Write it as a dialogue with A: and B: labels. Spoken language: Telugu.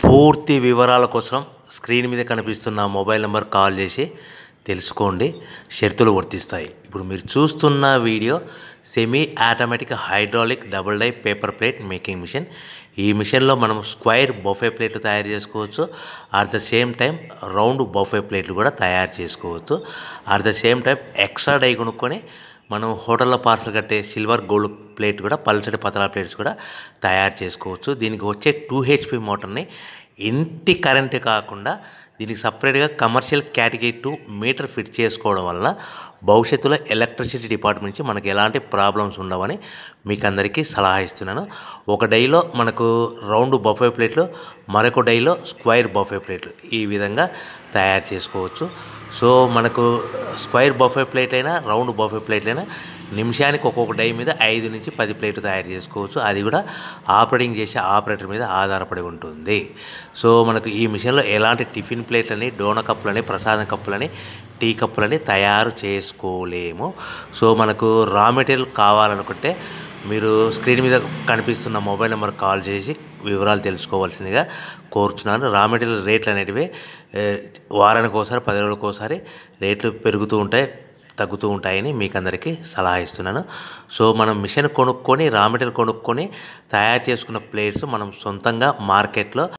A: పూర్తి వివరాల కోసం స్క్రీన్ మీద కనిపిస్తున్న మొబైల్ నెంబర్ కాల్ చేసి తెలుసుకోండి. షరతులు వర్తిస్తాయి. ఇప్పుడు మీరు చూస్తున్న video semi automatic hydraulic double die paper plate making machine. ఈ మిషన్లో మనం స్క్వైర్ బఫే ప్లేట్లు తయారు చేసుకోవచ్చు. At the same time round buffet ప్లేట్లు కూడా తయారు చేసుకోవచ్చు. At the same time extra die కొనుక్కొని మనం హోటల్లో పార్సల్ కట్టే సిల్వర్ గోల్డ్ ప్లేట్ కూడా పల్చటి పతలా ప్లేట్స్ కూడా తయారు చేసుకోవచ్చు. దీనికి వచ్చే 2 HP మోటార్ని ఇంటి కరెంటు కాకుండా దీనికి సపరేట్గా కమర్షియల్ కేటగిరీ 2 మీటర్ ఫిట్ చేసుకోవడం వల్ల భవిష్యత్తులో ఎలక్ట్రిసిటీ డిపార్ట్మెంట్ నుంచి మనకు ఎలాంటి ప్రాబ్లమ్స్ ఉండవని మీకు అందరికీ సలహా ఇస్తున్నాను. ఒక డైలో మనకు రౌండ్ బఫే ప్లేట్లు, మరొక డైలో స్క్వైర్ బఫే ప్లేట్లు ఈ విధంగా తయారు చేసుకోవచ్చు. సో మనకు స్క్వైర్ బఫే ప్లేట్ అయినా రౌండ్ బఫే ప్లేట్ అయినా నిమిషానికి ఒక్కొక్క డై మీద 5 నుంచి 10 ప్లేట్లు తయారు చేసుకోవచ్చు. అది కూడా ఆపరేటింగ్ చేసే ఆపరేటర్ మీద ఆధారపడి ఉంటుంది. సో మనకు ఈ మిషన్లో ఎలాంటి టిఫిన్ ప్లేట్లని, డోన కప్పులని, ప్రసాదం కప్పులని, టీ కప్పులని తయారు చేసుకోలేము. సో మనకు రా మెటీరియల్ కావాలనుకుంటే మీరు స్క్రీన్ మీద కనిపిస్తున్న మొబైల్ నెంబర్ కాల్ చేసి వివరాలు తెలుసుకోవాల్సిందిగా కోరుచున్నాను. రా మెటీరియల్ రేట్లు అనేటివి వారానికి ఒకసారి, 10 రోజులకు ఒకసారి రేట్లు పెరుగుతూ ఉంటాయి, తగ్గుతూ ఉంటాయని మీకు అందరికీ సలహా ఇస్తున్నాను. సో మనం మిషన్ కొనుక్కొని, రా మెటీరియల్ కొనుక్కొని తయారు చేసుకున్న ప్లేట్స్ మనం సొంతంగా మార్కెట్లో